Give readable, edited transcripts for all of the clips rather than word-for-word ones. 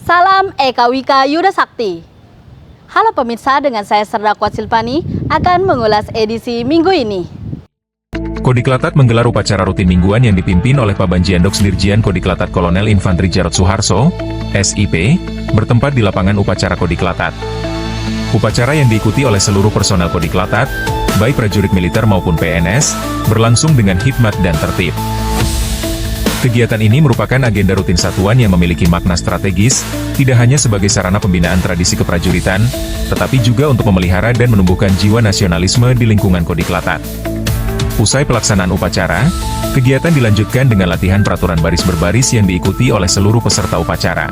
Salam Eka Wika Yuda Sakti. Halo pemirsa, dengan saya Serdakwa Silvani akan mengulas edisi minggu ini. Kodiklatat menggelar upacara rutin mingguan yang dipimpin oleh Pabanjiandoks Dirjian Kodiklatat Kolonel Infantri Jarod Suharso, SIP, bertempat di lapangan upacara Kodiklatat. Upacara yang diikuti oleh seluruh personel Kodiklatat, baik prajurit militer maupun PNS, berlangsung dengan hikmat dan tertib. Kegiatan ini merupakan agenda rutin satuan yang memiliki makna strategis, tidak hanya sebagai sarana pembinaan tradisi keprajuritan, tetapi juga untuk memelihara dan menumbuhkan jiwa nasionalisme di lingkungan Kodiklatat. Usai pelaksanaan upacara, kegiatan dilanjutkan dengan latihan peraturan baris berbaris yang diikuti oleh seluruh peserta upacara.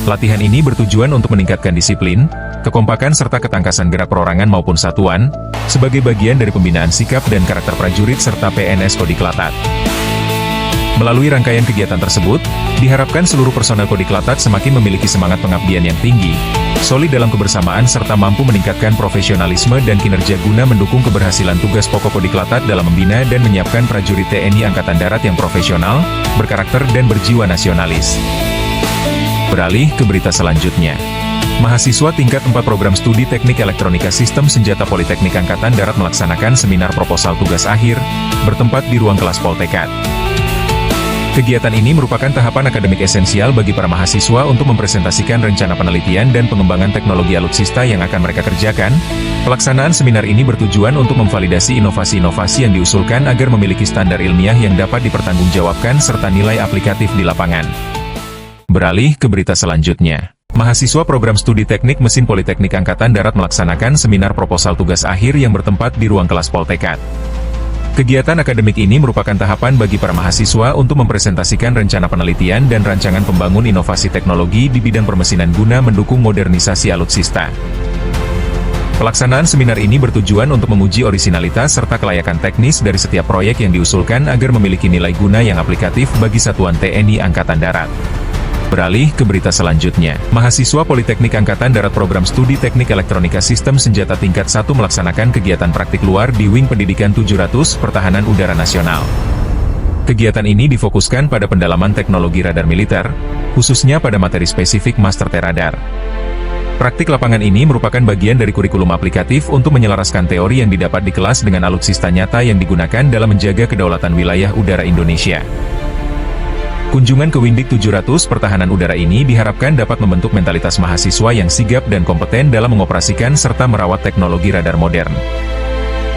Latihan ini bertujuan untuk meningkatkan disiplin, kekompakan serta ketangkasan gerak perorangan maupun satuan, sebagai bagian dari pembinaan sikap dan karakter prajurit serta PNS Kodiklatat. Melalui rangkaian kegiatan tersebut, diharapkan seluruh personel Kodiklatat semakin memiliki semangat pengabdian yang tinggi, solid dalam kebersamaan serta mampu meningkatkan profesionalisme dan kinerja guna mendukung keberhasilan tugas pokok Kodiklatat dalam membina dan menyiapkan prajurit TNI Angkatan Darat yang profesional, berkarakter dan berjiwa nasionalis. Beralih ke berita selanjutnya. Mahasiswa tingkat 4 program studi Teknik Elektronika Sistem Senjata Politeknik Angkatan Darat melaksanakan seminar proposal tugas akhir, bertempat di ruang kelas Poltekad. Kegiatan ini merupakan tahapan akademik esensial bagi para mahasiswa untuk mempresentasikan rencana penelitian dan pengembangan teknologi alutsista yang akan mereka kerjakan. Pelaksanaan seminar ini bertujuan untuk memvalidasi inovasi-inovasi yang diusulkan agar memiliki standar ilmiah yang dapat dipertanggungjawabkan serta nilai aplikatif di lapangan. Beralih ke berita selanjutnya. Mahasiswa program studi Teknik Mesin Politeknik Angkatan Darat melaksanakan seminar proposal tugas akhir yang bertempat di ruang kelas Poltekad. Kegiatan akademik ini merupakan tahapan bagi para mahasiswa untuk mempresentasikan rencana penelitian dan rancangan pembangun inovasi teknologi di bidang permesinan guna mendukung modernisasi alutsista. Pelaksanaan seminar ini bertujuan untuk menguji orisinalitas serta kelayakan teknis dari setiap proyek yang diusulkan agar memiliki nilai guna yang aplikatif bagi satuan TNI Angkatan Darat. Beralih ke berita selanjutnya. Mahasiswa Politeknik Angkatan Darat Program Studi Teknik Elektronika Sistem Senjata Tingkat 1 melaksanakan kegiatan praktik luar di Wing Pendidikan 700 Pertahanan Udara Nasional. Kegiatan ini difokuskan pada pendalaman teknologi radar militer, khususnya pada materi spesifik Master T-Radar. Praktik lapangan ini merupakan bagian dari kurikulum aplikatif untuk menyelaraskan teori yang didapat di kelas dengan alutsista nyata yang digunakan dalam menjaga kedaulatan wilayah udara Indonesia. Kunjungan ke Windik 700 Pertahanan Udara ini diharapkan dapat membentuk mentalitas mahasiswa yang sigap dan kompeten dalam mengoperasikan serta merawat teknologi radar modern.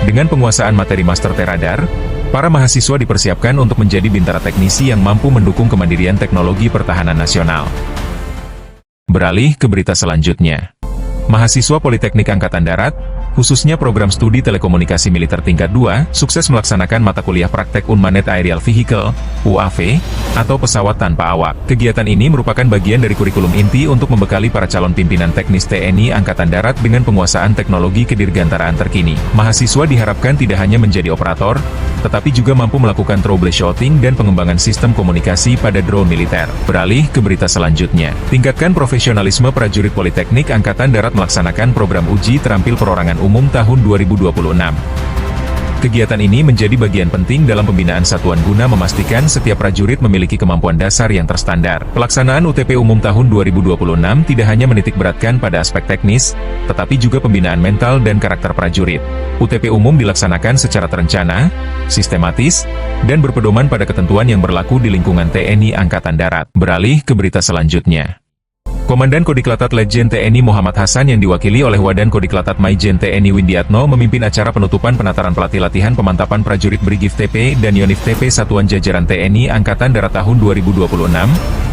Dengan penguasaan materi Master T-Radar, para mahasiswa dipersiapkan untuk menjadi bintara teknisi yang mampu mendukung kemandirian teknologi pertahanan nasional. Beralih ke berita selanjutnya. Mahasiswa Politeknik Angkatan Darat, khususnya program studi Telekomunikasi Militer Tingkat 2, sukses melaksanakan mata kuliah praktek Unmanned Aerial Vehicle, UAV, atau pesawat tanpa awak. Kegiatan ini merupakan bagian dari kurikulum inti untuk membekali para calon pimpinan teknis TNI Angkatan Darat dengan penguasaan teknologi kedirgantaraan terkini. Mahasiswa diharapkan tidak hanya menjadi operator, tetapi juga mampu melakukan troubleshooting dan pengembangan sistem komunikasi pada drone militer. Beralih ke berita selanjutnya. Tingkatkan profesionalisme prajurit Politeknik Angkatan Darat melaksanakan program uji terampil perorangan umum tahun 2026. Kegiatan ini menjadi bagian penting dalam pembinaan satuan guna memastikan setiap prajurit memiliki kemampuan dasar yang terstandar. Pelaksanaan UTP umum tahun 2026 tidak hanya menitikberatkan pada aspek teknis, tetapi juga pembinaan mental dan karakter prajurit. UTP umum dilaksanakan secara terencana, sistematis, dan berpedoman pada ketentuan yang berlaku di lingkungan TNI Angkatan Darat. Beralih ke berita selanjutnya. Komandan Kodiklatat Letjen TNI Muhammad Hasan yang diwakili oleh Wadan Kodiklatat Maijen TNI Windiatno memimpin acara penutupan penataran pelatih latihan pemantapan prajurit Brigif TP dan Yonif TP Satuan Jajaran TNI Angkatan Darat tahun 2026,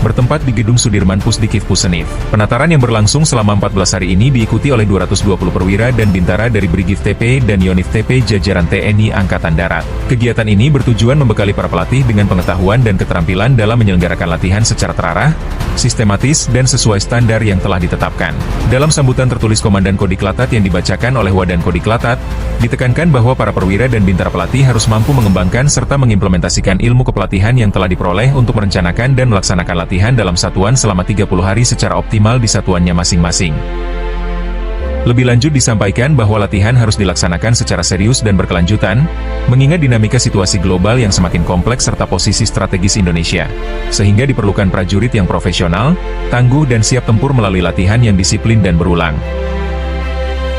bertempat di Gedung Sudirman Pusdikif Pusenif. Penataran yang berlangsung selama 14 hari ini diikuti oleh 220 perwira dan bintara dari Brigif TP dan Yonif TP Jajaran TNI Angkatan Darat. Kegiatan ini bertujuan membekali para pelatih dengan pengetahuan dan keterampilan dalam menyelenggarakan latihan secara terarah, sistematis, dan sesuai standar yang telah ditetapkan. Dalam sambutan tertulis Komandan Kodiklatat yang dibacakan oleh Wadan Kodiklatat, ditekankan bahwa para perwira dan bintara pelatih harus mampu mengembangkan serta mengimplementasikan ilmu kepelatihan yang telah diperoleh untuk merencanakan dan melaksanakan latihan dalam satuan selama 30 hari secara optimal di satuannya masing-masing. Lebih lanjut disampaikan bahwa latihan harus dilaksanakan secara serius dan berkelanjutan, mengingat dinamika situasi global yang semakin kompleks serta posisi strategis Indonesia. Sehingga diperlukan prajurit yang profesional, tangguh dan siap tempur melalui latihan yang disiplin dan berulang.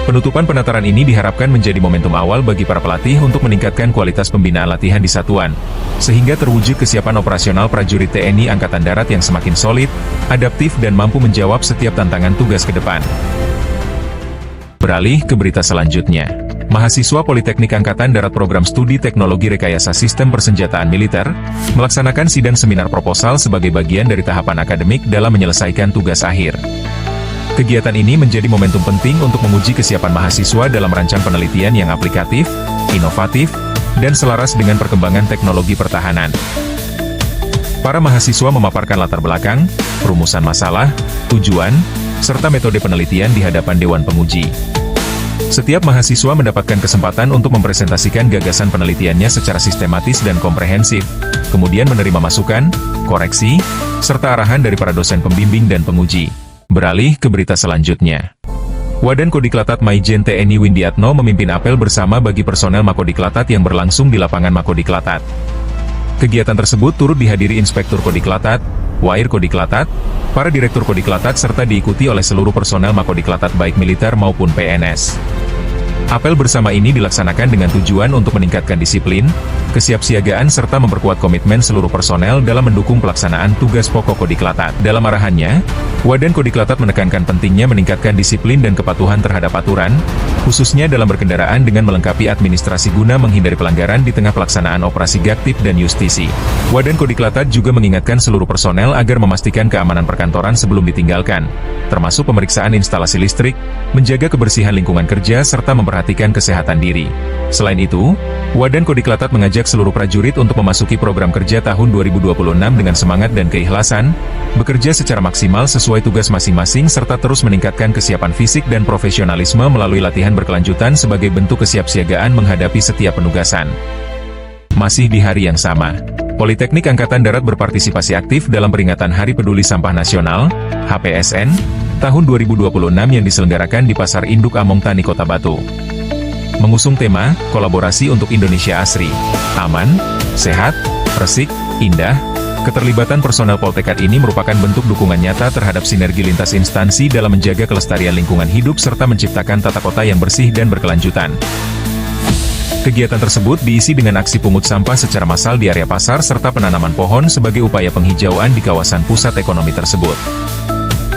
Penutupan penataran ini diharapkan menjadi momentum awal bagi para pelatih untuk meningkatkan kualitas pembinaan latihan di satuan, sehingga terwujud kesiapan operasional prajurit TNI Angkatan Darat yang semakin solid, adaptif dan mampu menjawab setiap tantangan tugas ke depan. Beralih ke berita selanjutnya. Mahasiswa Politeknik Angkatan Darat Program Studi Teknologi Rekayasa Sistem Persenjataan Militer, melaksanakan sidang seminar proposal sebagai bagian dari tahapan akademik dalam menyelesaikan tugas akhir. Kegiatan ini menjadi momentum penting untuk menguji kesiapan mahasiswa dalam merancang penelitian yang aplikatif, inovatif, dan selaras dengan perkembangan teknologi pertahanan. Para mahasiswa memaparkan latar belakang, perumusan masalah, tujuan, serta metode penelitian di hadapan Dewan Penguji. Setiap mahasiswa mendapatkan kesempatan untuk mempresentasikan gagasan penelitiannya secara sistematis dan komprehensif, kemudian menerima masukan, koreksi, serta arahan dari para dosen pembimbing dan penguji. Beralih ke berita selanjutnya. Wadan Kodiklatat Maijen TNI Windiatno memimpin apel bersama bagi personel Makodiklatat yang berlangsung di lapangan Makodiklatat. Kegiatan tersebut turut dihadiri Inspektur Kodiklatat, Wair Kodiklatat, para Direktur Kodiklatat serta diikuti oleh seluruh personel Makodiklatat baik militer maupun PNS. Apel bersama ini dilaksanakan dengan tujuan untuk meningkatkan disiplin, kesiapsiagaan serta memperkuat komitmen seluruh personel dalam mendukung pelaksanaan tugas pokok Kodiklatat. Dalam arahannya, Wadan Kodiklatat menekankan pentingnya meningkatkan disiplin dan kepatuhan terhadap aturan, khususnya dalam berkendaraan dengan melengkapi administrasi guna menghindari pelanggaran di tengah pelaksanaan operasi Gaktif dan Justisi. Wadan Kodiklatat juga mengingatkan seluruh personel agar memastikan keamanan perkantoran sebelum ditinggalkan, termasuk pemeriksaan instalasi listrik, menjaga kebersihan lingkungan kerja serta memperhatikan kesehatan diri. Selain itu, Wadan Kodiklatat mengajak seluruh prajurit untuk memasuki program kerja tahun 2026 dengan semangat dan keikhlasan, bekerja secara maksimal sesuai tugas masing-masing serta terus meningkatkan kesiapan fisik dan profesionalisme melalui latihan berkelanjutan sebagai bentuk kesiapsiagaan menghadapi setiap penugasan. Masih di hari yang sama, Politeknik Angkatan Darat berpartisipasi aktif dalam peringatan Hari Peduli Sampah Nasional, HPSN, tahun 2026 yang diselenggarakan di Pasar Induk Among Tani Kota Batu. Mengusung tema, Kolaborasi untuk Indonesia Asri, Aman, Sehat, Resik, Indah, keterlibatan personel Poltekad ini merupakan bentuk dukungan nyata terhadap sinergi lintas instansi dalam menjaga kelestarian lingkungan hidup serta menciptakan tata kota yang bersih dan berkelanjutan. Kegiatan tersebut diisi dengan aksi pungut sampah secara massal di area pasar serta penanaman pohon sebagai upaya penghijauan di kawasan pusat ekonomi tersebut.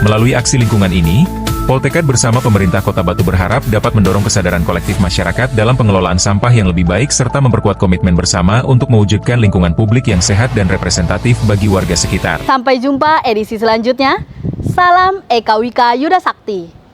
Melalui aksi lingkungan ini, Poltekad bersama pemerintah Kota Batu berharap dapat mendorong kesadaran kolektif masyarakat dalam pengelolaan sampah yang lebih baik serta memperkuat komitmen bersama untuk mewujudkan lingkungan publik yang sehat dan representatif bagi warga sekitar. Sampai jumpa edisi selanjutnya. Salam Eka Wika Yuda Sakti.